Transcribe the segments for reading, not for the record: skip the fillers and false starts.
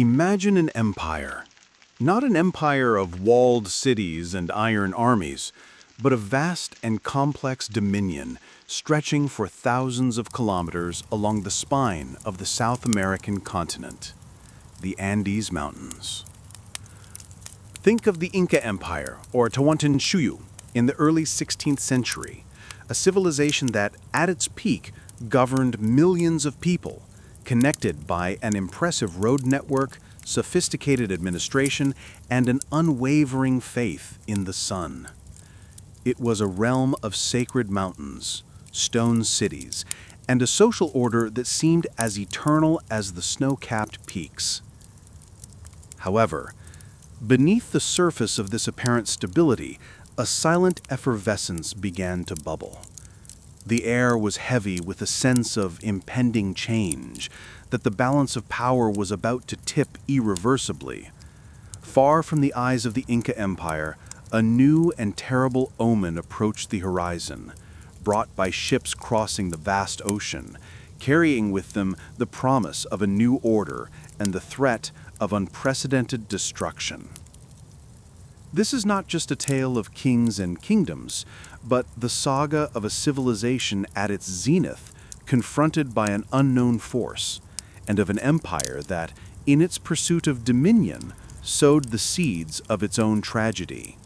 Imagine an empire. Not an empire of walled cities and iron armies, but a vast and complex dominion stretching for thousands of kilometers along the spine of the South American continent, the Andes Mountains. Think of the Inca Empire, or Tawantinsuyu, in the early 16th century, a civilization that, at its peak, governed millions of people, connected by an impressive road network, sophisticated administration, and an unwavering faith in the sun. It was a realm of sacred mountains, stone cities, and a social order that seemed as eternal as the snow-capped peaks. However, beneath the surface of this apparent stability, a silent effervescence began to bubble. The air was heavy with a sense of impending change, that the balance of power was about to tip irreversibly. Far from the eyes of the Inca Empire, a new and terrible omen approached the horizon, brought by ships crossing the vast ocean, carrying with them the promise of a new order and the threat of unprecedented destruction. This is not just a tale of kings and kingdoms, but the saga of a civilization at its zenith, confronted by an unknown force, and of an empire that, in its pursuit of dominion, sowed the seeds of its own tragedy.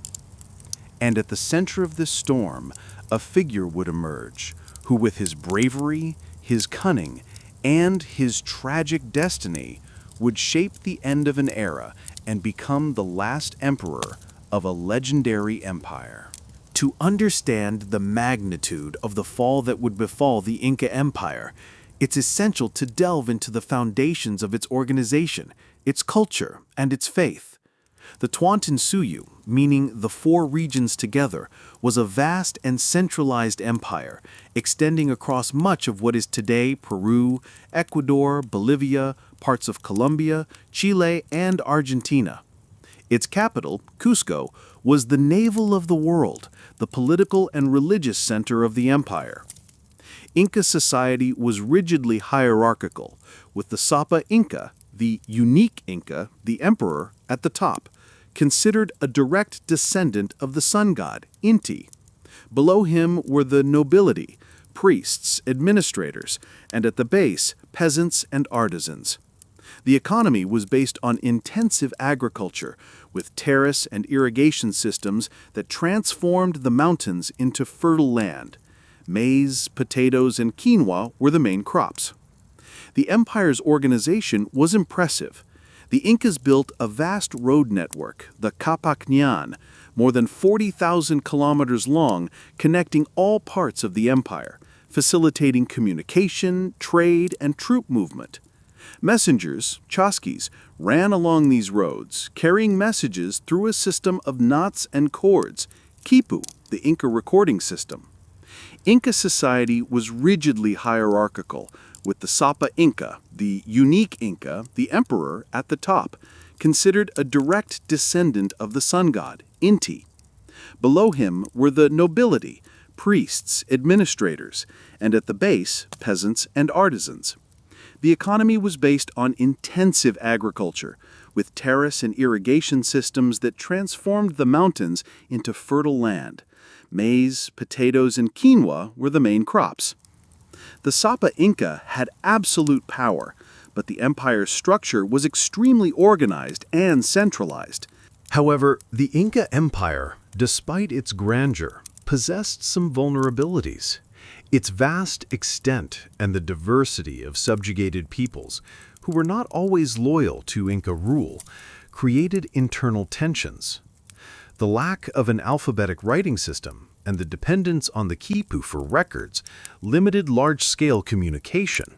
And at the center of this storm, a figure would emerge, who with his bravery, his cunning, and his tragic destiny would shape the end of an era and become the last emperor of a legendary empire. To understand the magnitude of the fall that would befall the Inca Empire, it's essential to delve into the foundations of its organization, its culture, and its faith. The Tawantinsuyu, meaning the four regions together, was a vast and centralized empire, extending across much of what is today Peru, Ecuador, Bolivia, parts of Colombia, Chile, and Argentina. Its capital, Cusco, was the navel of the world, the political and religious center of the empire. Inca society was rigidly hierarchical, with the Sapa Inca, the unique Inca, the emperor, at the top, considered a direct descendant of the sun god, Inti. Below him were the nobility, priests, administrators, and at the base, peasants and artisans. The economy was based on intensive agriculture, with terrace and irrigation systems that transformed the mountains into fertile land. Maize, potatoes, and quinoa were the main crops. The empire's organization was impressive. The Incas built a vast road network, the Capacñan, more than 40,000 kilometers long, connecting all parts of the empire, facilitating communication, trade, and troop movement. Messengers, chasquis, ran along these roads, carrying messages through a system of knots and cords, quipu, the Inca recording system. Inca society was rigidly hierarchical, with the Sapa Inca, the unique Inca, the emperor, at the top, considered a direct descendant of the sun god, Inti. Below him were the nobility, priests, administrators, and at the base, peasants and artisans. The economy was based on intensive agriculture, with terrace and irrigation systems that transformed the mountains into fertile land. Maize, potatoes, and quinoa were the main crops. The Sapa Inca had absolute power, but the empire's structure was extremely organized and centralized. However, the Inca Empire, despite its grandeur, possessed some vulnerabilities. Its vast extent and the diversity of subjugated peoples, who were not always loyal to Inca rule, created internal tensions. The lack of an alphabetic writing system and the dependence on the quipu for records limited large-scale communication.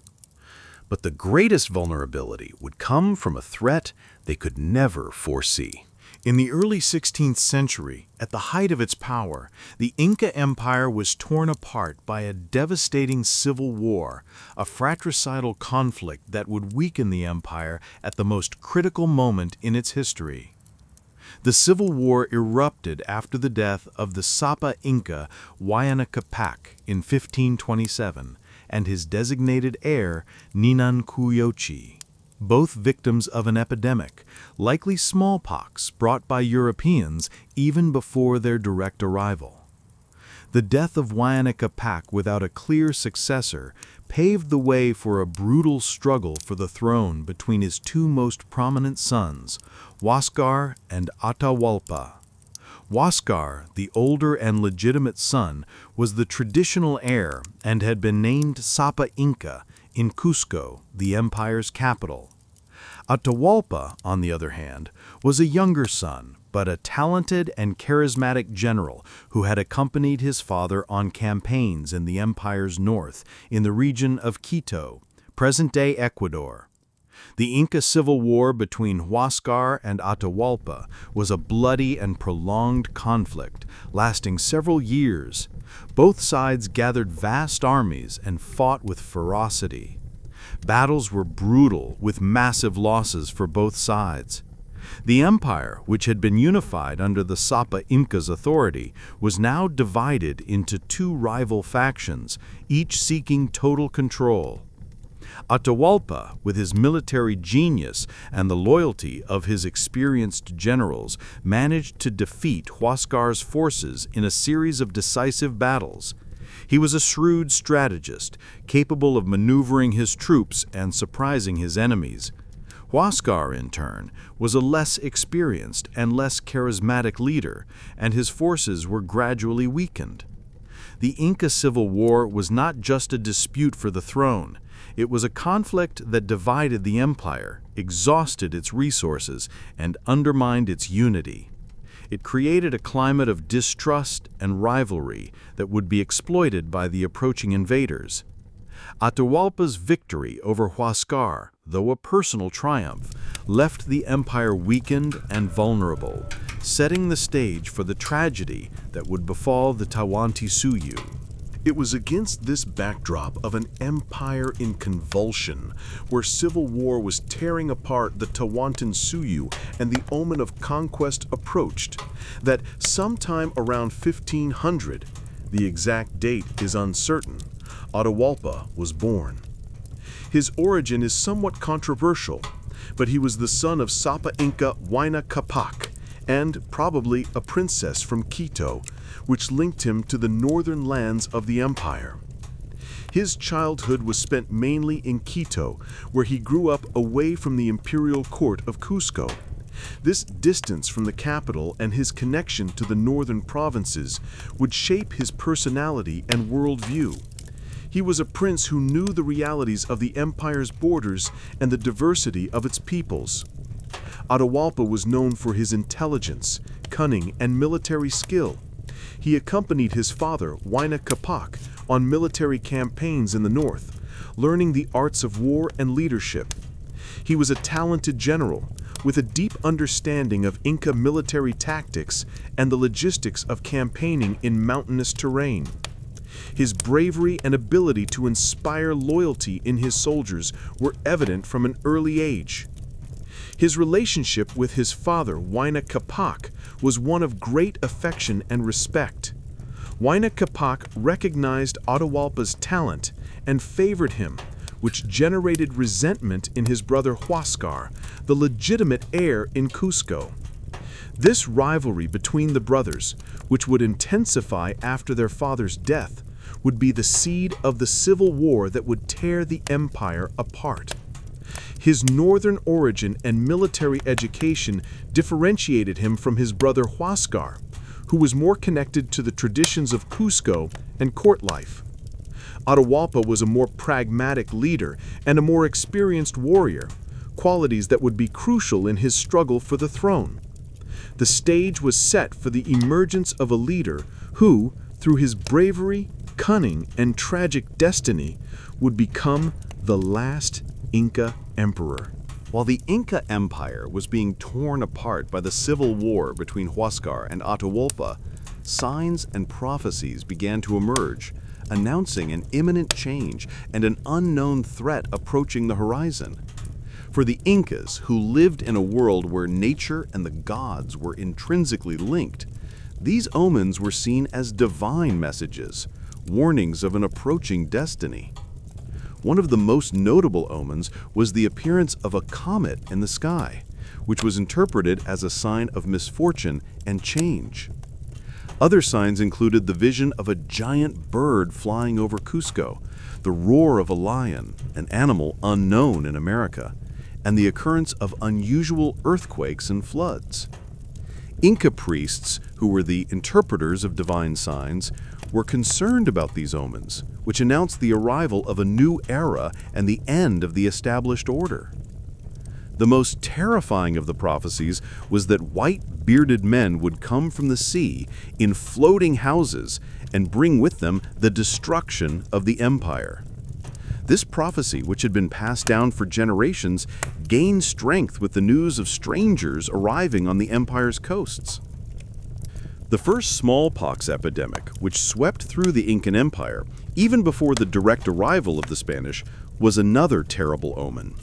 But the greatest vulnerability would come from a threat they could never foresee. In the early 16th century, at the height of its power, the Inca Empire was torn apart by a devastating civil war, a fratricidal conflict that would weaken the empire at the most critical moment in its history. The civil war erupted after the death of the Sapa Inca Huayna Capac in 1527 and his designated heir Ninan Cuyochi. both victims of an epidemic, likely smallpox brought by Europeans even before their direct arrival. The death of Huayna Capac without a clear successor paved the way for a brutal struggle for the throne between his two most prominent sons, Huáscar and Atahualpa. Huáscar, the older and legitimate son, was the traditional heir and had been named Sapa Inca in Cusco, the empire's capital. Atahualpa, on the other hand, was a younger son, but a talented and charismatic general who had accompanied his father on campaigns in the empire's north, in the region of Quito, present-day Ecuador. The Inca civil war between Huáscar and Atahualpa was a bloody and prolonged conflict, lasting several years. Both sides gathered vast armies and fought with ferocity. Battles were brutal, with massive losses for both sides. The empire, which had been unified under the Sapa Inca's authority, was now divided into two rival factions, each seeking total control. Atahualpa, with his military genius and the loyalty of his experienced generals, managed to defeat Huáscar's forces in a series of decisive battles. He was a shrewd strategist, capable of maneuvering his troops and surprising his enemies. Huáscar, in turn, was a less experienced and less charismatic leader, and his forces were gradually weakened. The Inca Civil War was not just a dispute for the throne. It was a conflict that divided the empire, exhausted its resources, and undermined its unity. It created a climate of distrust and rivalry that would be exploited by the approaching invaders. Atahualpa's victory over Huáscar, though a personal triumph, left the empire weakened and vulnerable, setting the stage for the tragedy that would befall the Tawantinsuyu. It was against this backdrop of an empire in convulsion, where civil war was tearing apart the Tawantinsuyu and the omen of conquest approached, that sometime around 1500, the exact date is uncertain, Atahualpa was born. His origin is somewhat controversial, but he was the son of Sapa Inca Huayna Capac, and probably a princess from Quito, which linked him to the northern lands of the empire. His childhood was spent mainly in Quito, where he grew up away from the imperial court of Cusco. This distance from the capital and his connection to the northern provinces would shape his personality and worldview. He was a prince who knew the realities of the empire's borders and the diversity of its peoples. Atahualpa was known for his intelligence, cunning, and military skill. He accompanied his father, Huayna Capac, on military campaigns in the north, learning the arts of war and leadership. He was a talented general, with a deep understanding of Inca military tactics and the logistics of campaigning in mountainous terrain. His bravery and ability to inspire loyalty in his soldiers were evident from an early age. His relationship with his father, Huayna Capac, was one of great affection and respect. Huayna Capac recognized Atahualpa's talent and favored him, which generated resentment in his brother Huáscar, the legitimate heir in Cusco. This rivalry between the brothers, which would intensify after their father's death, would be the seed of the civil war that would tear the empire apart. His northern origin and military education differentiated him from his brother Huáscar, who was more connected to the traditions of Cusco and court life. Atahualpa was a more pragmatic leader and a more experienced warrior, qualities that would be crucial in his struggle for the throne. The stage was set for the emergence of a leader who, through his bravery, cunning, and tragic destiny, would become the last Inca emperor. While the Inca Empire was being torn apart by the civil war between Huáscar and Atahualpa, signs and prophecies began to emerge, announcing an imminent change and an unknown threat approaching the horizon. For the Incas, who lived in a world where nature and the gods were intrinsically linked, these omens were seen as divine messages, warnings of an approaching destiny. One of the most notable omens was the appearance of a comet in the sky, which was interpreted as a sign of misfortune and change. Other signs included the vision of a giant bird flying over Cusco, the roar of a lion, an animal unknown in America, and the occurrence of unusual earthquakes and floods. Inca priests, who were the interpreters of divine signs, were concerned about these omens, which announced the arrival of a new era and the end of the established order. The most terrifying of the prophecies was that white, bearded men would come from the sea in floating houses and bring with them the destruction of the empire. This prophecy, which had been passed down for generations, gained strength with the news of strangers arriving on the empire's coasts. The first smallpox epidemic, which swept through the Incan Empire, even before the direct arrival of the Spanish, was another terrible omen.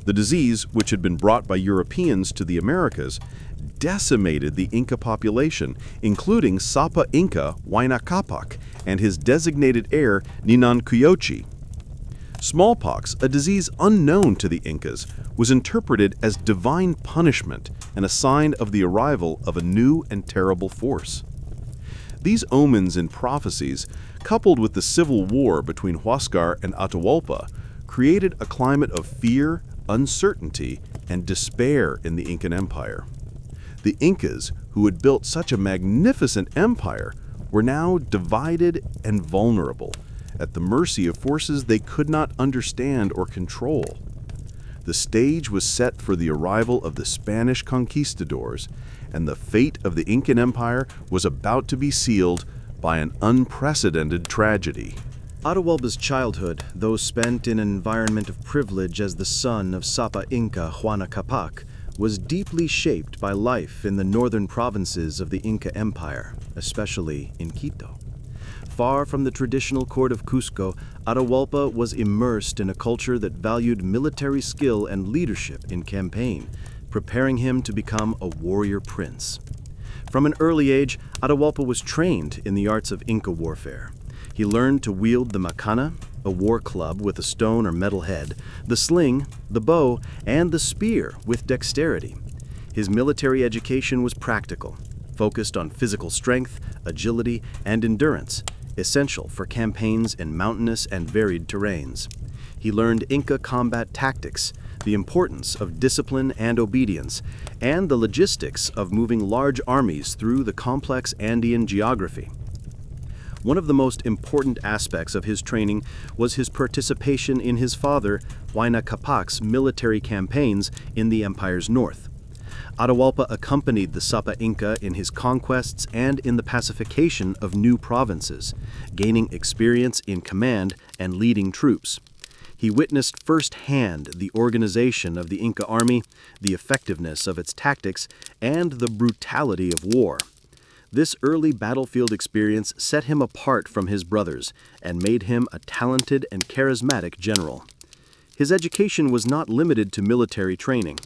The disease, which had been brought by Europeans to the Americas, decimated the Inca population, including Sapa Inca Huayna Capac and his designated heir Ninancuyochi. Smallpox, a disease unknown to the Incas, was interpreted as divine punishment and a sign of the arrival of a new and terrible force. These omens and prophecies, coupled with the civil war between Huáscar and Atahualpa, created a climate of fear, uncertainty, and despair in the Incan Empire. The Incas, who had built such a magnificent empire, were now divided and vulnerable, at the mercy of forces they could not understand or control. The stage was set for the arrival of the Spanish conquistadors, and the fate of the Incan Empire was about to be sealed by an unprecedented tragedy. Atahualpa's childhood, though spent in an environment of privilege as the son of Sapa Inca Huayna Capac, was deeply shaped by life in the northern provinces of the Inca Empire, especially in Quito. Far from the traditional court of Cusco, Atahualpa was immersed in a culture that valued military skill and leadership in campaign, preparing him to become a warrior prince. From an early age, Atahualpa was trained in the arts of Inca warfare. He learned to wield the macana, a war club with a stone or metal head, the sling, the bow, and the spear with dexterity. His military education was practical, focused on physical strength, agility, and endurance, essential for campaigns in mountainous and varied terrains. He learned Inca combat tactics, the importance of discipline and obedience, and the logistics of moving large armies through the complex Andean geography. One of the most important aspects of his training was his participation in his father, Huayna Capac's military campaigns in the empire's north. Atahualpa accompanied the Sapa Inca in his conquests and in the pacification of new provinces, gaining experience in command and leading troops. He witnessed firsthand the organization of the Inca army, the effectiveness of its tactics, and the brutality of war. This early battlefield experience set him apart from his brothers and made him a talented and charismatic general. His education was not limited to military training.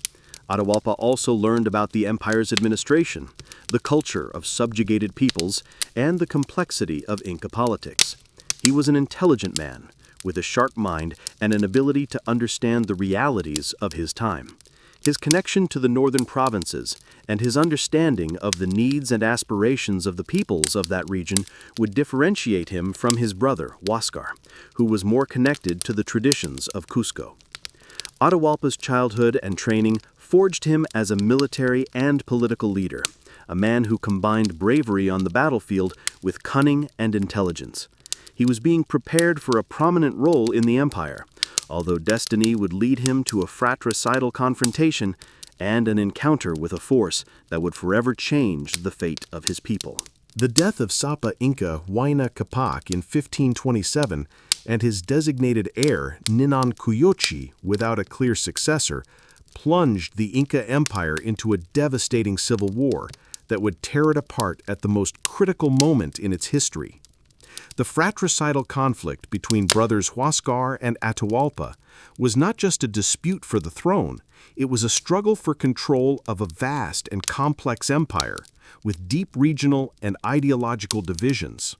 Atahualpa also learned about the empire's administration, the culture of subjugated peoples, and the complexity of Inca politics. He was an intelligent man, with a sharp mind and an ability to understand the realities of his time. His connection to the northern provinces and his understanding of the needs and aspirations of the peoples of that region would differentiate him from his brother, Huáscar, who was more connected to the traditions of Cusco. Atahualpa's childhood and training forged him as a military and political leader, a man who combined bravery on the battlefield with cunning and intelligence. He was being prepared for a prominent role in the empire, although destiny would lead him to a fratricidal confrontation and an encounter with a force that would forever change the fate of his people. The death of Sapa Inca Huayna Capac in 1527 and his designated heir, Ninancuyochi, without a clear successor, plunged the Inca Empire into a devastating civil war that would tear it apart at the most critical moment in its history. The fratricidal conflict between brothers Huáscar and Atahualpa was not just a dispute for the throne, it was a struggle for control of a vast and complex empire with deep regional and ideological divisions.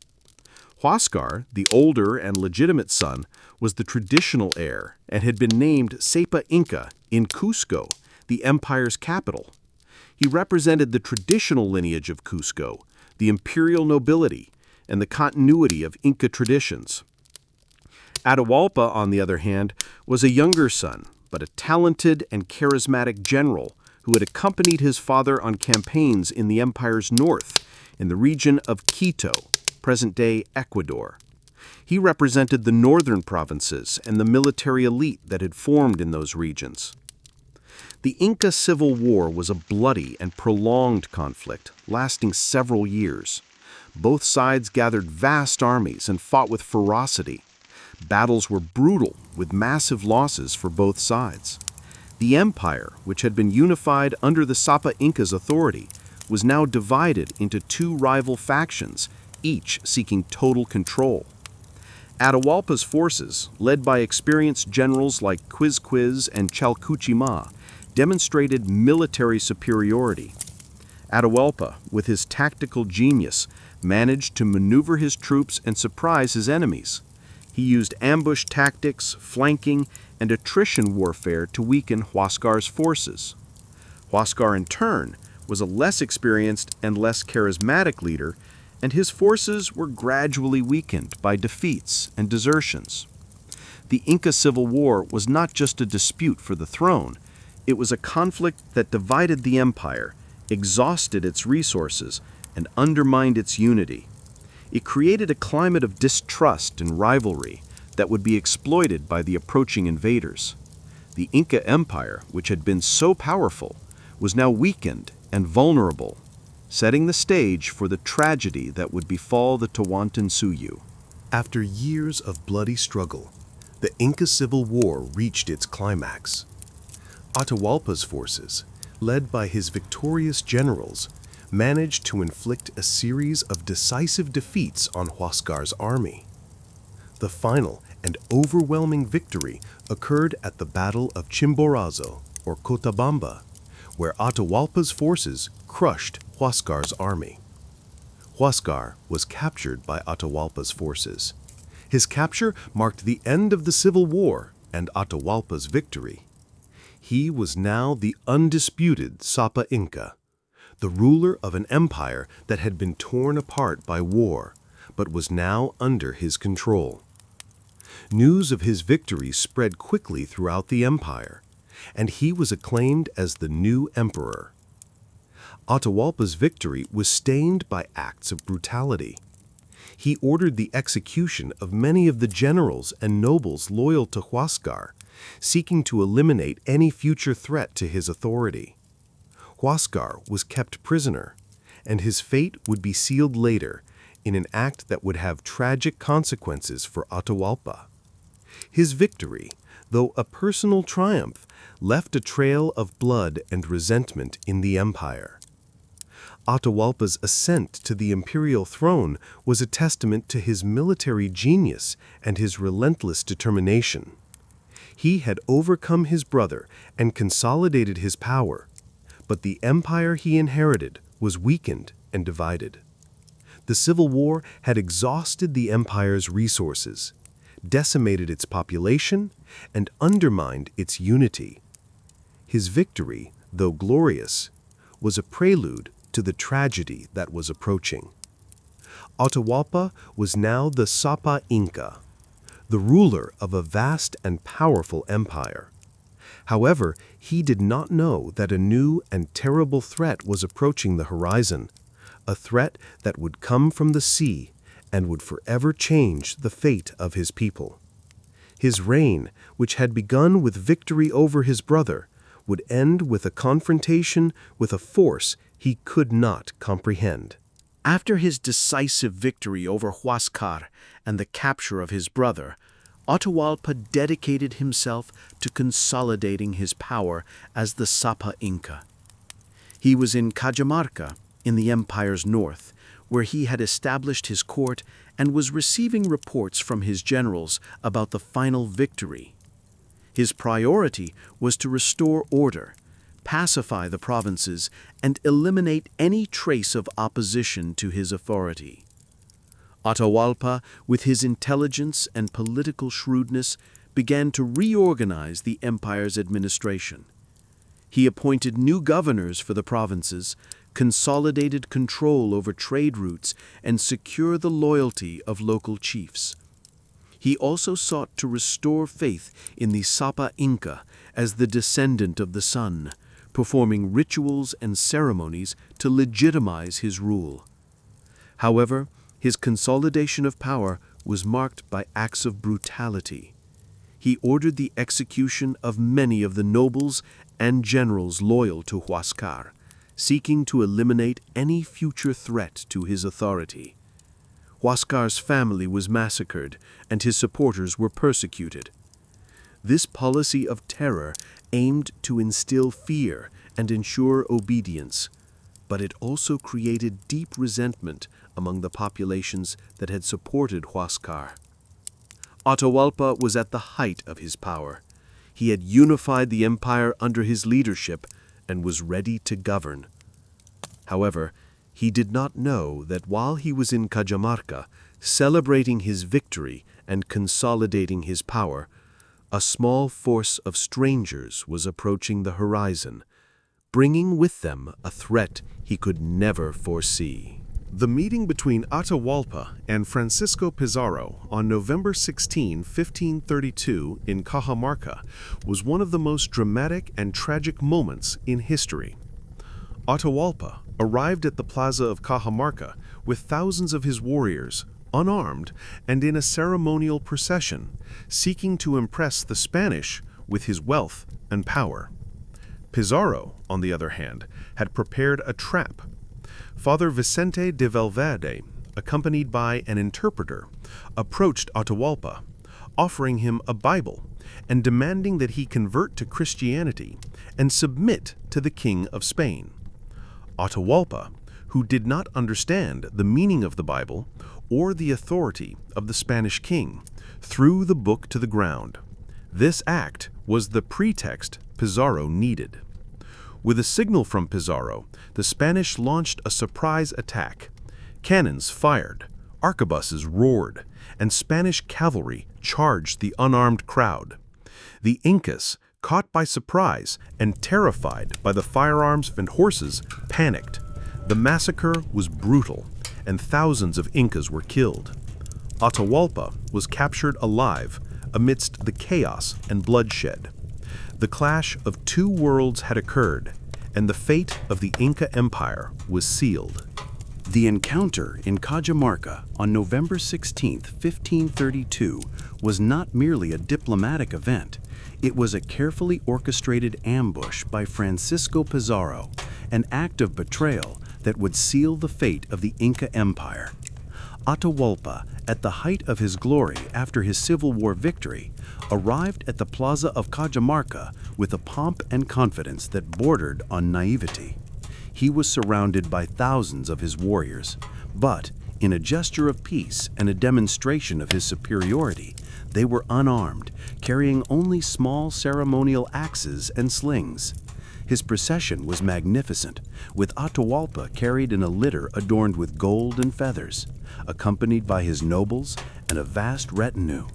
Huáscar, the older and legitimate son, was the traditional heir and had been named Sapa Inca in Cusco, the empire's capital. He represented the traditional lineage of Cusco, the imperial nobility, and the continuity of Inca traditions. Atahualpa, on the other hand, was a younger son, but a talented and charismatic general who had accompanied his father on campaigns in the empire's north, in the region of Quito, present-day Ecuador. He represented the northern provinces and the military elite that had formed in those regions. The Inca Civil War was a bloody and prolonged conflict, lasting several years. Both sides gathered vast armies and fought with ferocity. Battles were brutal, with massive losses for both sides. The empire, which had been unified under the Sapa Inca's authority, was now divided into two rival factions, each seeking total control. Atahualpa's forces, led by experienced generals like Quizquiz and Chalcuchima, demonstrated military superiority. Atahualpa, with his tactical genius, managed to maneuver his troops and surprise his enemies. He used ambush tactics, flanking, and attrition warfare to weaken Huáscar's forces. Huáscar, in turn, was a less experienced and less charismatic leader, and his forces were gradually weakened by defeats and desertions. The Inca Civil War was not just a dispute for the throne, it was a conflict that divided the empire, exhausted its resources, and undermined its unity. It created a climate of distrust and rivalry that would be exploited by the approaching invaders. The Inca Empire, which had been so powerful, was now weakened and vulnerable, setting the stage for the tragedy that would befall the Tawantinsuyu. After years of bloody struggle, the Inca Civil War reached its climax. Atahualpa's forces, led by his victorious generals, managed to inflict a series of decisive defeats on Huáscar's army. The final and overwhelming victory occurred at the Battle of Chimborazo, or Cotabamba, where Atahualpa's forces crushed Huáscar's army. Huáscar was captured by Atahualpa's forces. His capture marked the end of the Civil War and Atahualpa's victory. He was now the undisputed Sapa Inca, the ruler of an empire that had been torn apart by war, but was now under his control. News of his victory spread quickly throughout the empire, and he was acclaimed as the new emperor. Atahualpa's victory was stained by acts of brutality. He ordered the execution of many of the generals and nobles loyal to Huáscar, seeking to eliminate any future threat to his authority. Huáscar was kept prisoner, and his fate would be sealed later in an act that would have tragic consequences for Atahualpa. His victory, though a personal triumph, left a trail of blood and resentment in the empire. Atahualpa's ascent to the imperial throne was a testament to his military genius and his relentless determination. He had overcome his brother and consolidated his power, but the empire he inherited was weakened and divided. The Civil War had exhausted the empire's resources, decimated its population, and undermined its unity. His victory, though glorious, was a prelude to the tragedy that was approaching. Atahualpa was now the Sapa Inca, the ruler of a vast and powerful empire. However, he did not know that a new and terrible threat was approaching the horizon, a threat that would come from the sea and would forever change the fate of his people. His reign, which had begun with victory over his brother, would end with a confrontation with a force he could not comprehend. After his decisive victory over Huáscar and the capture of his brother, Atahualpa dedicated himself to consolidating his power as the Sapa Inca. He was in Cajamarca, in the empire's north, where he had established his court and was receiving reports from his generals about the final victory. His priority was to restore order, pacify the provinces, and eliminate any trace of opposition to his authority. Atahualpa, with his intelligence and political shrewdness, began to reorganize the empire's administration. He appointed new governors for the provinces, consolidated control over trade routes, and secured the loyalty of local chiefs. He also sought to restore faith in the Sapa Inca as the descendant of the sun, performing rituals and ceremonies to legitimize his rule. However, his consolidation of power was marked by acts of brutality. He ordered the execution of many of the nobles and generals loyal to Huáscar, seeking to eliminate any future threat to his authority. Huáscar's family was massacred, and his supporters were persecuted. This policy of terror aimed to instill fear and ensure obedience, but it also created deep resentment among the populations that had supported Huáscar. Atahualpa was at the height of his power. He had unified the empire under his leadership and was ready to govern. However, he did not know that while he was in Cajamarca, celebrating his victory and consolidating his power, a small force of strangers was approaching the horizon, bringing with them a threat he could never foresee. The meeting between Atahualpa and Francisco Pizarro on November 16, 1532 in Cajamarca was one of the most dramatic and tragic moments in history. Atahualpa arrived at the plaza of Cajamarca with thousands of his warriors, unarmed and in a ceremonial procession, seeking to impress the Spanish with his wealth and power. Pizarro, on the other hand, had prepared a trap. Father Vicente de Valverde, accompanied by an interpreter, approached Atahualpa, offering him a Bible and demanding that he convert to Christianity and submit to the King of Spain. Atahualpa, who did not understand the meaning of the Bible or the authority of the Spanish king, threw the book to the ground. This act was the pretext Pizarro needed. With a signal from Pizarro, the Spanish launched a surprise attack. Cannons fired, arquebuses roared, and Spanish cavalry charged the unarmed crowd. The Incas, caught by surprise and terrified by the firearms and horses, panicked. The massacre was brutal, and thousands of Incas were killed. Atahualpa was captured alive amidst the chaos and bloodshed. The clash of two worlds had occurred, and the fate of the Inca Empire was sealed. The encounter in Cajamarca on November 16, 1532, was not merely a diplomatic event. It was a carefully orchestrated ambush by Francisco Pizarro, an act of betrayal that would seal the fate of the Inca Empire. Atahualpa, at the height of his glory after his Civil War victory, arrived at the plaza of Cajamarca with a pomp and confidence that bordered on naivety. He was surrounded by thousands of his warriors, but in a gesture of peace and a demonstration of his superiority, they were unarmed, carrying only small ceremonial axes and slings. His procession was magnificent, with Atahualpa carried in a litter adorned with gold and feathers, accompanied by his nobles and a vast retinue.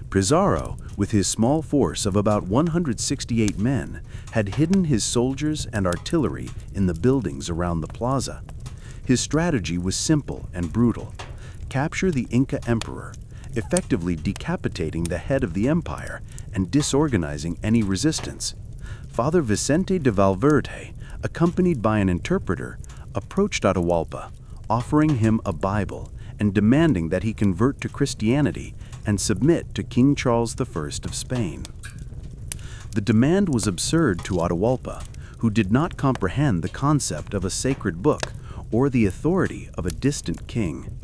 Pizarro, with his small force of about 168 men, had hidden his soldiers and artillery in the buildings around the plaza. His strategy was simple and brutal: capture the Inca emperor, effectively decapitating the head of the empire and disorganizing any resistance. Father Vicente de Valverde, accompanied by an interpreter, approached Atahualpa, offering him a Bible and demanding that he convert to Christianity and submit to King Charles I of Spain. The demand was absurd to Atahualpa, who did not comprehend the concept of a sacred book or the authority of a distant king.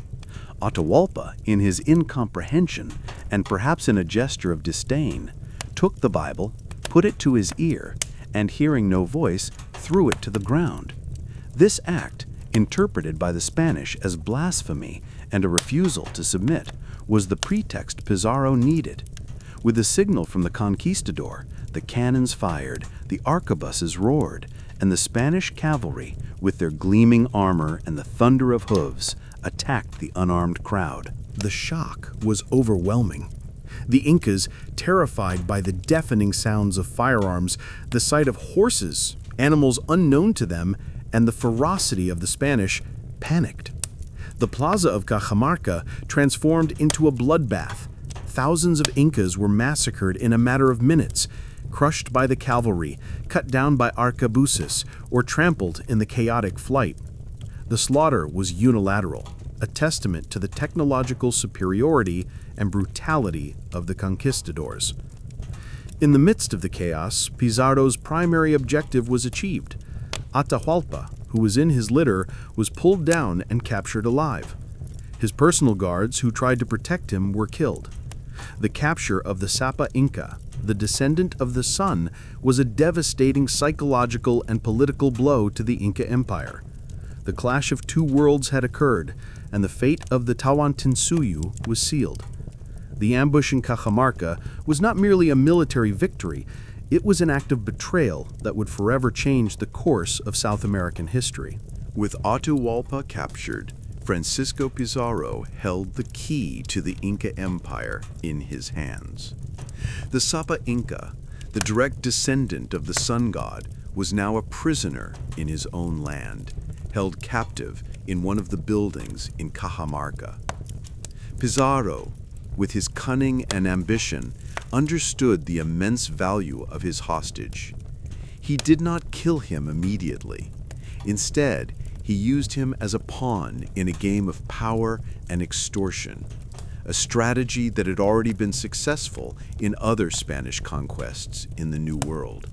Atahualpa, in his incomprehension and perhaps in a gesture of disdain, took the Bible, put it to his ear, and hearing no voice, threw it to the ground. This act, interpreted by the Spanish as blasphemy and a refusal to submit, was the pretext Pizarro needed. With a signal from the conquistador, the cannons fired, the arquebuses roared, and the Spanish cavalry, with their gleaming armor and the thunder of hooves, attacked the unarmed crowd. The shock was overwhelming. The Incas, terrified by the deafening sounds of firearms, the sight of horses, animals unknown to them, and the ferocity of the Spanish, panicked. The plaza of Cajamarca transformed into a bloodbath. Thousands of Incas were massacred in a matter of minutes, crushed by the cavalry, cut down by arquebuses, or trampled in the chaotic flight. The slaughter was unilateral, a testament to the technological superiority and brutality of the conquistadors. In the midst of the chaos, Pizarro's primary objective was achieved. Atahualpa, who was in his litter, was pulled down and captured alive. His personal guards, who tried to protect him, were killed. The capture of the Sapa Inca, the descendant of the sun, was a devastating psychological and political blow to the Inca Empire. The clash of two worlds had occurred, and the fate of the Tawantinsuyu was sealed. The ambush in Cajamarca was not merely a military victory, it was an act of betrayal that would forever change the course of South American history. With Atahualpa captured, Francisco Pizarro held the key to the Inca Empire in his hands. The Sapa Inca, the direct descendant of the sun god, was now a prisoner in his own land, held captive in one of the buildings in Cajamarca. Pizarro, with his cunning and ambition, understood the immense value of his hostage. He did not kill him immediately. Instead, he used him as a pawn in a game of power and extortion, a strategy that had already been successful in other Spanish conquests in the New World.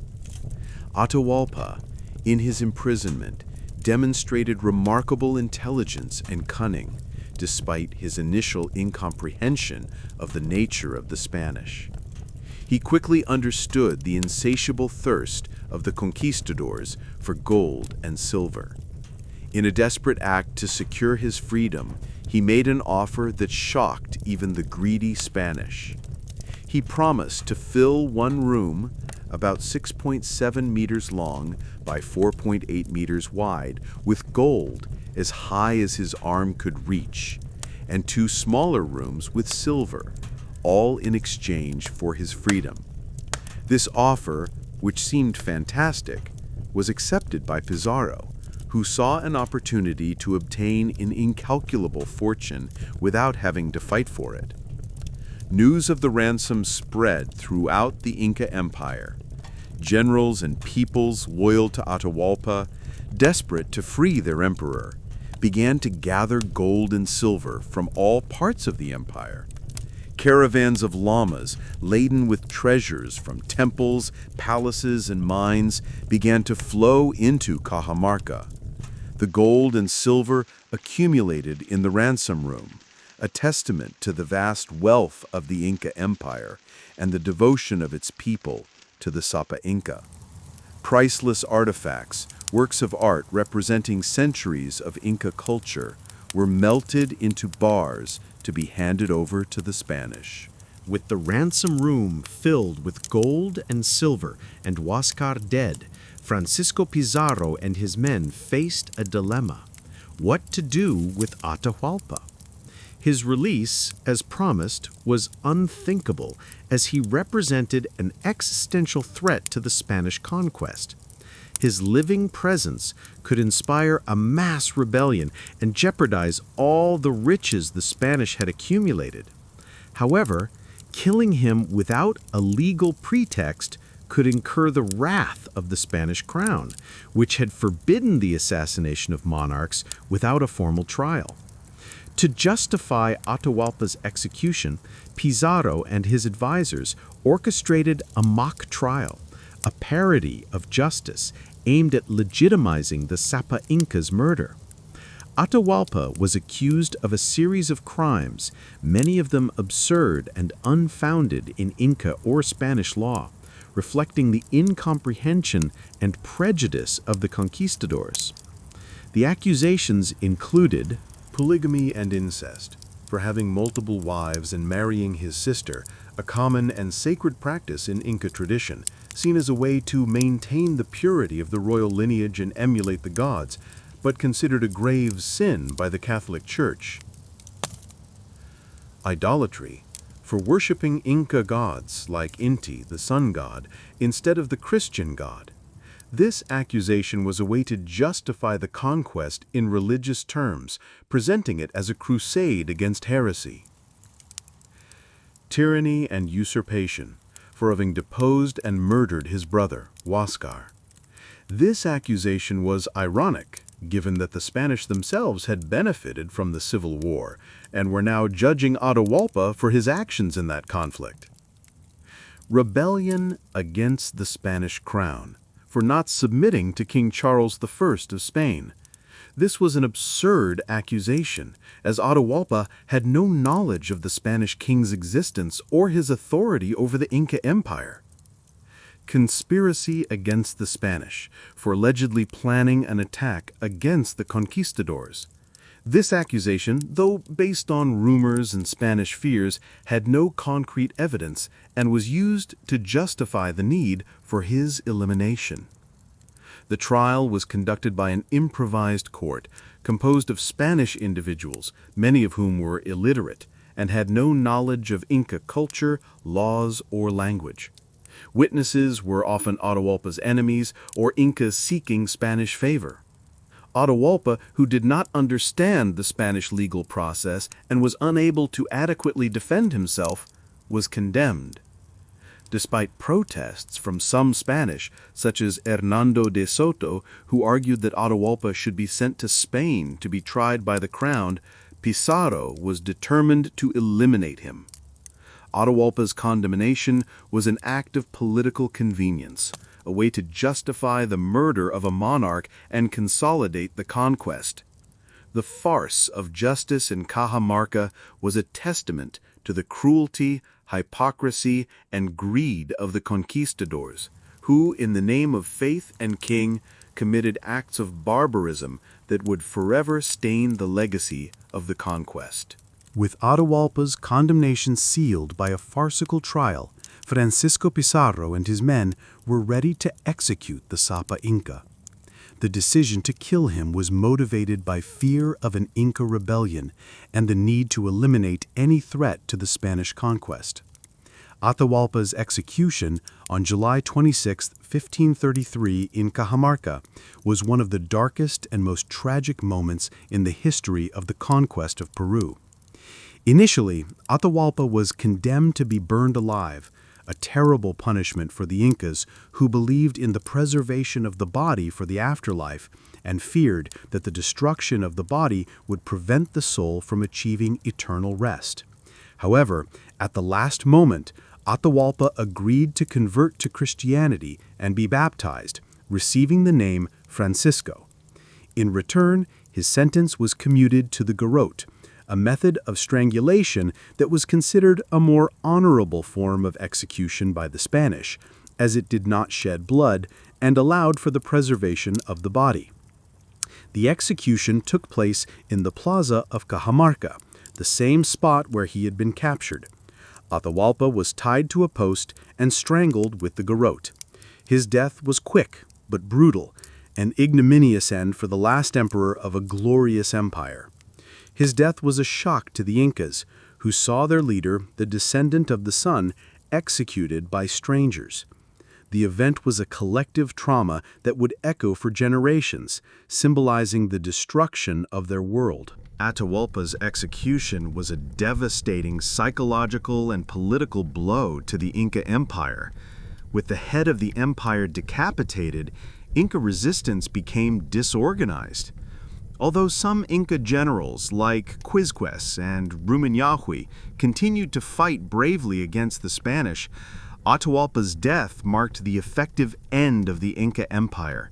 Atahualpa, in his imprisonment, demonstrated remarkable intelligence and cunning, despite his initial incomprehension of the nature of the Spanish. He quickly understood the insatiable thirst of the conquistadors for gold and silver. In a desperate act to secure his freedom, he made an offer that shocked even the greedy Spanish. He promised to fill one room, about 6.7 meters long by 4.8 meters wide, with gold as high as his arm could reach, and two smaller rooms with silver, all in exchange for his freedom. This offer, which seemed fantastic, was accepted by Pizarro, who saw an opportunity to obtain an incalculable fortune without having to fight for it. News of the ransom spread throughout the Inca Empire. Generals and peoples loyal to Atahualpa, desperate to free their emperor, began to gather gold and silver from all parts of the empire. Caravans of llamas laden with treasures from temples, palaces, and mines began to flow into Cajamarca. The gold and silver accumulated in the ransom room, a testament to the vast wealth of the Inca Empire and the devotion of its people to the Sapa Inca. Priceless artifacts, works of art representing centuries of Inca culture, were melted into bars to be handed over to the Spanish. With the ransom room filled with gold and silver and Huáscar dead, Francisco Pizarro and his men faced a dilemma: what to do with Atahualpa. His release, as promised, was unthinkable, as he represented an existential threat to the Spanish conquest. His living presence could inspire a mass rebellion and jeopardize all the riches the Spanish had accumulated. However, killing him without a legal pretext could incur the wrath of the Spanish crown, which had forbidden the assassination of monarchs without a formal trial. To justify Atahualpa's execution, Pizarro and his advisors orchestrated a mock trial, a parody of justice aimed at legitimizing the Sapa Inca's murder. Atahualpa was accused of a series of crimes, many of them absurd and unfounded in Inca or Spanish law, reflecting the incomprehension and prejudice of the conquistadors. The accusations included polygamy and incest, for having multiple wives and marrying his sister, a common and sacred practice in Inca tradition, seen as a way to maintain the purity of the royal lineage and emulate the gods, but considered a grave sin by the Catholic Church. Idolatry, for worshipping Inca gods like Inti, the sun god, instead of the Christian god. This accusation was a way to justify the conquest in religious terms, presenting it as a crusade against heresy. Tyranny and usurpation, for having deposed and murdered his brother, Huáscar. This accusation was ironic, given that the Spanish themselves had benefited from the Civil War and were now judging Atahualpa for his actions in that conflict. Rebellion against the Spanish crown, for not submitting to King Charles I of Spain. This was an absurd accusation, as Atahualpa had no knowledge of the Spanish king's existence or his authority over the Inca Empire. Conspiracy against the Spanish, for allegedly planning an attack against the conquistadors. This accusation, though based on rumors and Spanish fears, had no concrete evidence and was used to justify the need for his elimination. The trial was conducted by an improvised court composed of Spanish individuals, many of whom were illiterate and had no knowledge of Inca culture, laws, or language. Witnesses were often Atahualpa's enemies or Incas seeking Spanish favor. Atahualpa, who did not understand the Spanish legal process and was unable to adequately defend himself, was condemned. Despite protests from some Spanish, such as Hernando de Soto, who argued that Atahualpa should be sent to Spain to be tried by the crown, Pizarro was determined to eliminate him. Atahualpa's condemnation was an act of political convenience, a way to justify the murder of a monarch and consolidate the conquest. The farce of justice in Cajamarca was a testament to the cruelty, hypocrisy, and greed of the conquistadors, who, in the name of faith and king, committed acts of barbarism that would forever stain the legacy of the conquest. With Atahualpa's condemnation sealed by a farcical trial, Francisco Pizarro and his men were ready to execute the Sapa Inca. The decision to kill him was motivated by fear of an Inca rebellion and the need to eliminate any threat to the Spanish conquest. Atahualpa's execution on July 26, 1533 in Cajamarca was one of the darkest and most tragic moments in the history of the conquest of Peru. Initially, Atahualpa was condemned to be burned alive, a terrible punishment for the Incas who believed in the preservation of the body for the afterlife and feared that the destruction of the body would prevent the soul from achieving eternal rest. However, at the last moment, Atahualpa agreed to convert to Christianity and be baptized, receiving the name Francisco. In return, his sentence was commuted to the garrote, a method of strangulation that was considered a more honorable form of execution by the Spanish, as it did not shed blood and allowed for the preservation of the body. The execution took place in the plaza of Cajamarca, the same spot where he had been captured. Atahualpa was tied to a post and strangled with the garrote. His death was quick but brutal, an ignominious end for the last emperor of a glorious empire. His death was a shock to the Incas, who saw their leader, the descendant of the sun, executed by strangers. The event was a collective trauma that would echo for generations, symbolizing the destruction of their world. Atahualpa's execution was a devastating psychological and political blow to the Inca Empire. With the head of the empire decapitated, Inca resistance became disorganized. Although some Inca generals, like Quizques and Rumiñahui, continued to fight bravely against the Spanish, Atahualpa's death marked the effective end of the Inca Empire.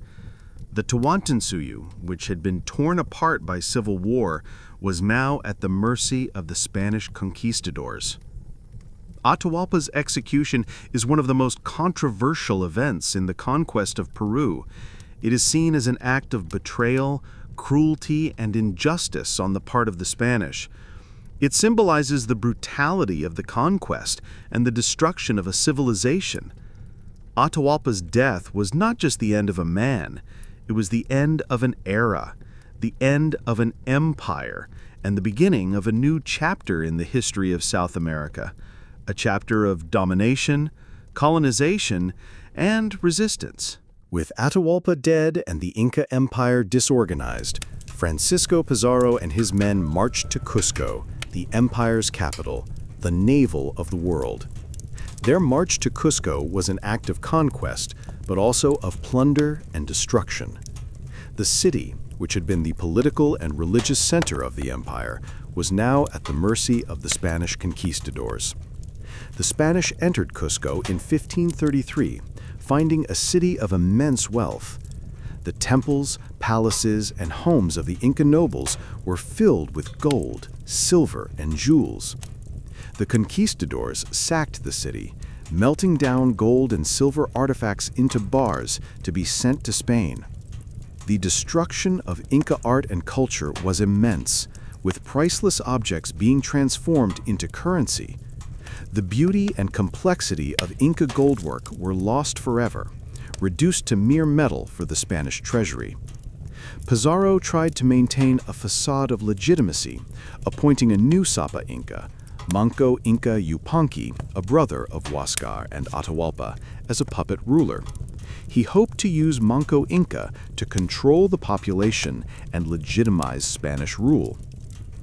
The Tawantinsuyu, which had been torn apart by civil war, was now at the mercy of the Spanish conquistadors. Atahualpa's execution is one of the most controversial events in the conquest of Peru. It is seen as an act of betrayal, cruelty, and injustice on the part of the Spanish. It symbolizes the brutality of the conquest and the destruction of a civilization. Atahualpa's death was not just the end of a man, it was the end of an era. the end of an empire and the beginning of a new chapter in the history of South America, a chapter of domination, colonization, and resistance. With Atahualpa dead and the Inca Empire disorganized, Francisco Pizarro and his men marched to Cusco, the empire's capital, the navel of the world. Their march to Cusco was an act of conquest, but also of plunder and destruction. The city, which had been the political and religious center of the empire, was now at the mercy of the Spanish conquistadors. The Spanish entered Cusco in 1533, finding a city of immense wealth. The temples, palaces, and homes of the Inca nobles were filled with gold, silver, and jewels. The conquistadors sacked the city, melting down gold and silver artifacts into bars to be sent to Spain. The destruction of Inca art and culture was immense, with priceless objects being transformed into currency. The beauty and complexity of Inca goldwork were lost forever, reduced to mere metal for the Spanish treasury. Pizarro tried to maintain a facade of legitimacy, appointing a new Sapa Inca, Manco Inca Yupanqui, a brother of Huáscar and Atahualpa, as a puppet ruler. He hoped to use Manco Inca to control the population and legitimize Spanish rule.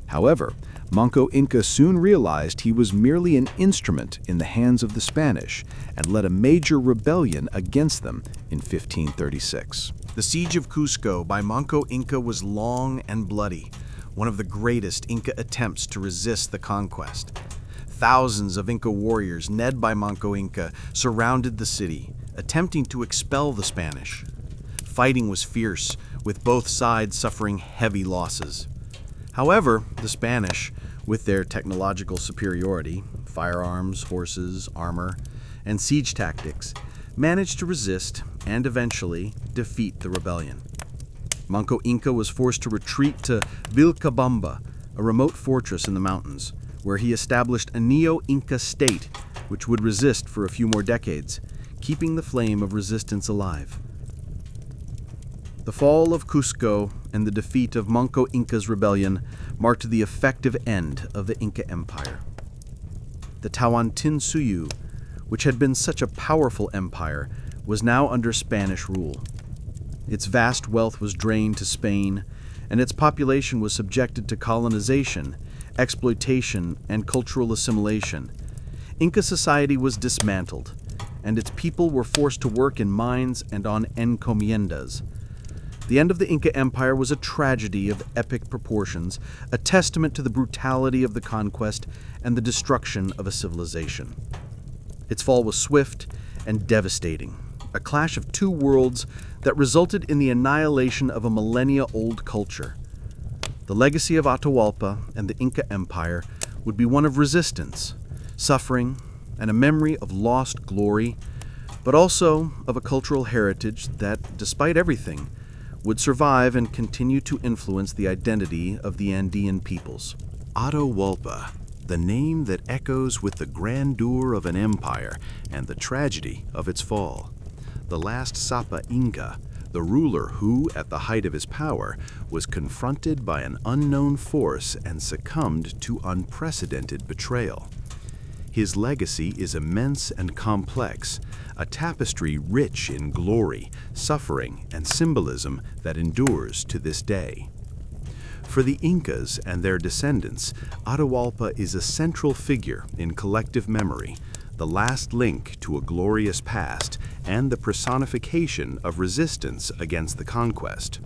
However, Manco Inca soon realized he was merely an instrument in the hands of the Spanish and led a major rebellion against them in 1536. The siege of Cusco by Manco Inca was long and bloody, one of the greatest Inca attempts to resist the conquest. Thousands of Inca warriors, led by Manco Inca, surrounded the city, attempting to expel the Spanish. Fighting was fierce, with both sides suffering heavy losses. However, the Spanish, with their technological superiority, firearms, horses, armor, and siege tactics, managed to resist and eventually defeat the rebellion. Manco Inca was forced to retreat to Vilcabamba, a remote fortress in the mountains, where he established a neo-Inca state which would resist for a few more decades, keeping the flame of resistance alive. The fall of Cusco and the defeat of Manco Inca's rebellion marked the effective end of the Inca Empire. The Tawantinsuyu, which had been such a powerful empire, was now under Spanish rule. Its vast wealth was drained to Spain, and its population was subjected to colonization, exploitation, and cultural assimilation. Inca society was dismantled, and its people were forced to work in mines and on encomiendas. The end of the Inca Empire was a tragedy of epic proportions, a testament to the brutality of the conquest and the destruction of a civilization. Its fall was swift and devastating, a clash of two worlds that resulted in the annihilation of a millennia-old culture. The legacy of Atahualpa and the Inca Empire would be one of resistance, suffering, and a memory of lost glory, but also of a cultural heritage that, despite everything, would survive and continue to influence the identity of the Andean peoples. Atahualpa, the name that echoes with the grandeur of an empire and the tragedy of its fall. The last Sapa Inca, the ruler who, at the height of his power, was confronted by an unknown force and succumbed to unprecedented betrayal. His legacy is immense and complex, a tapestry rich in glory, suffering, and symbolism that endures to this day. For the Incas and their descendants, Atahualpa is a central figure in collective memory, the last link to a glorious past, and the personification of resistance against the conquest.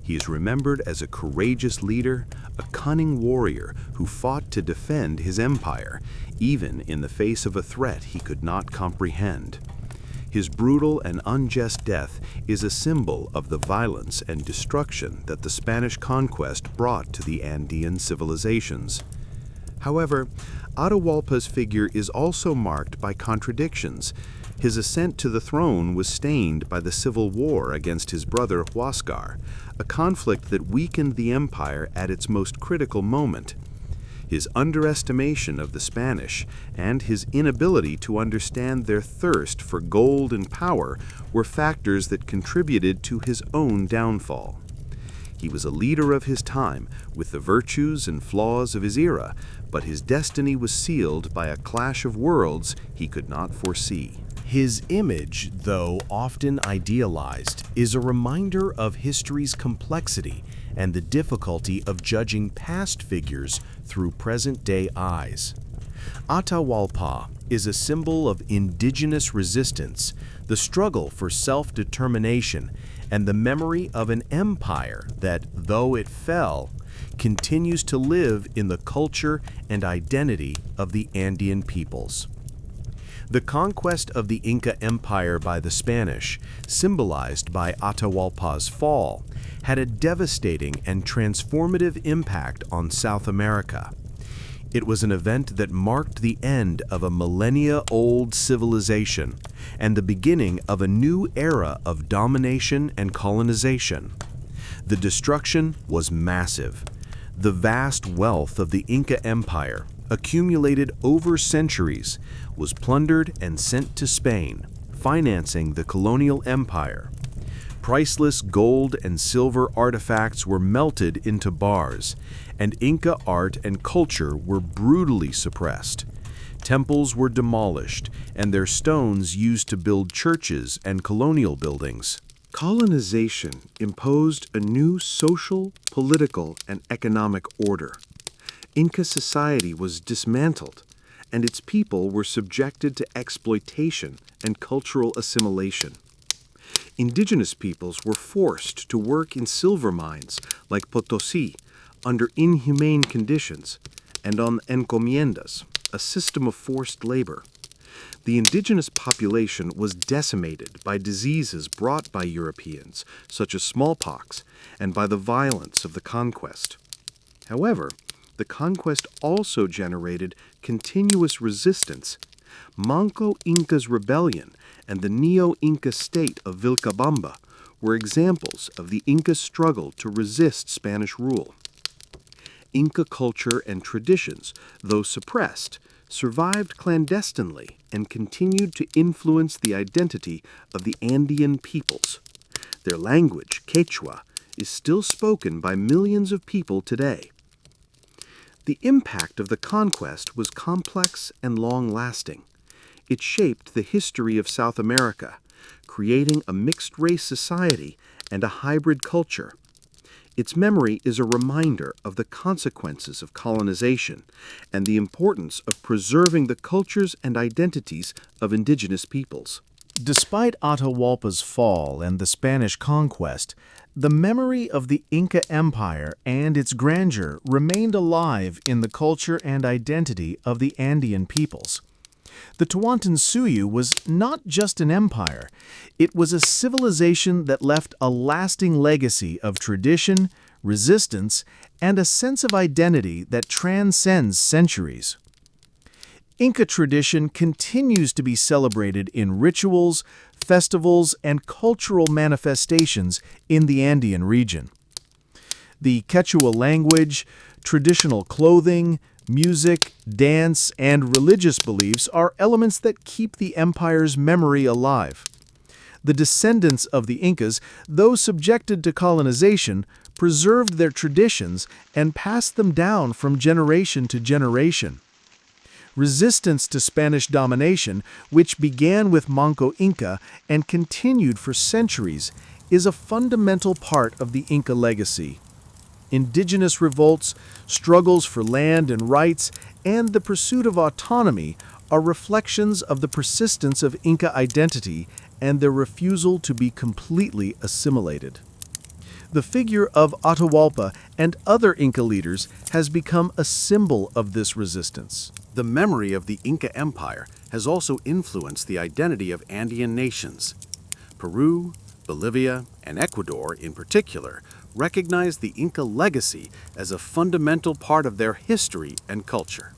He is remembered as a courageous leader, a cunning warrior who fought to defend his empire, even in the face of a threat he could not comprehend. His brutal and unjust death is a symbol of the violence and destruction that the Spanish conquest brought to the Andean civilizations. However, Atahualpa's figure is also marked by contradictions. His ascent to the throne was stained by the civil war against his brother Huáscar, a conflict that weakened the empire at its most critical moment. His underestimation of the Spanish and his inability to understand their thirst for gold and power were factors that contributed to his own downfall. He was a leader of his time, with the virtues and flaws of his era, but his destiny was sealed by a clash of worlds he could not foresee. His image, though often idealized, is a reminder of history's complexity and the difficulty of judging past figures through present-day eyes. Atahualpa is a symbol of indigenous resistance, the struggle for self-determination, and the memory of an empire that, though it fell, continues to live in the culture and identity of the Andean peoples. The conquest of the Inca Empire by the Spanish, symbolized by Atahualpa's fall, had a devastating and transformative impact on South America. It was an event that marked the end of a millennia-old civilization and the beginning of a new era of domination and colonization. The destruction was massive. The vast wealth of the Inca Empire, accumulated over centuries, was plundered and sent to Spain, financing the colonial empire. Priceless gold and silver artifacts were melted into bars, and Inca art and culture were brutally suppressed. Temples were demolished, and their stones used to build churches and colonial buildings. Colonization imposed a new social, political, and economic order. Inca society was dismantled, and its people were subjected to exploitation and cultural assimilation. Indigenous peoples were forced to work in silver mines like Potosí under inhumane conditions and on encomiendas, a system of forced labor. The indigenous population was decimated by diseases brought by Europeans, such as smallpox, and by the violence of the conquest. However, the conquest also generated continuous resistance. Manco Inca's rebellion and the Neo-Inca state of Vilcabamba were examples of the Inca struggle to resist Spanish rule. Inca culture and traditions, though suppressed, survived clandestinely and continued to influence the identity of the Andean peoples. Their language, Quechua, is still spoken by millions of people today. The impact of the conquest was complex and long-lasting. It shaped the history of South America, creating a mixed-race society and a hybrid culture. Its memory is a reminder of the consequences of colonization and the importance of preserving the cultures and identities of indigenous peoples. Despite Atahualpa's fall and the Spanish conquest, the memory of the Inca Empire and its grandeur remained alive in the culture and identity of the Andean peoples. The Tawantinsuyu was not just an empire, it was a civilization that left a lasting legacy of tradition, resistance, and a sense of identity that transcends centuries. Inca tradition continues to be celebrated in rituals, festivals, and cultural manifestations in the Andean region. The Quechua language, traditional clothing, music, dance, and religious beliefs are elements that keep the empire's memory alive. The descendants of the Incas, though subjected to colonization, preserved their traditions and passed them down from generation to generation. Resistance to Spanish domination, which began with Manco Inca and continued for centuries, is a fundamental part of the Inca legacy. Indigenous revolts, struggles for land and rights, and the pursuit of autonomy are reflections of the persistence of Inca identity and their refusal to be completely assimilated. The figure of Atahualpa and other Inca leaders has become a symbol of this resistance. The memory of the Inca Empire has also influenced the identity of Andean nations. Peru, Bolivia, and Ecuador, in particular, recognize the Inca legacy as a fundamental part of their history and culture.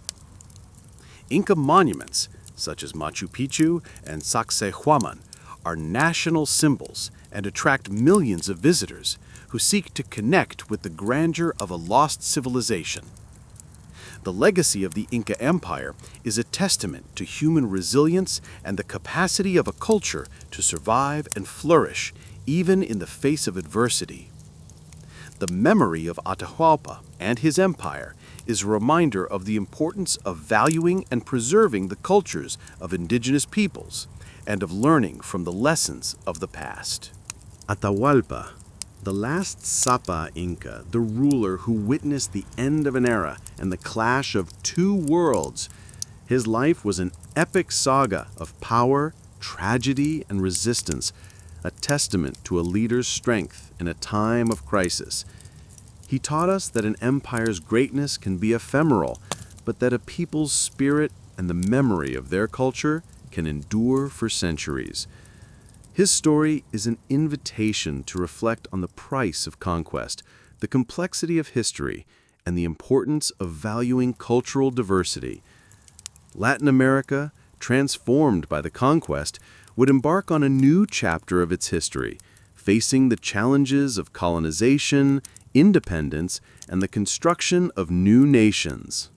Inca monuments, such as Machu Picchu and Sacsayhuaman, are national symbols and attract millions of visitors who seek to connect with the grandeur of a lost civilization. The legacy of the Inca Empire is a testament to human resilience and the capacity of a culture to survive and flourish even in the face of adversity. The memory of Atahualpa and his empire is a reminder of the importance of valuing and preserving the cultures of indigenous peoples and of learning from the lessons of the past. Atahualpa, the last Sapa Inca, the ruler who witnessed the end of an era and the clash of two worlds. His life was an epic saga of power, tragedy, and resistance, a testament to a leader's strength in a time of crisis. He taught us that an empire's greatness can be ephemeral, but that a people's spirit and the memory of their culture can endure for centuries. His story is an invitation to reflect on the price of conquest, the complexity of history, and the importance of valuing cultural diversity. Latin America, transformed by the conquest, would embark on a new chapter of its history, facing the challenges of colonization, independence, and the construction of new nations.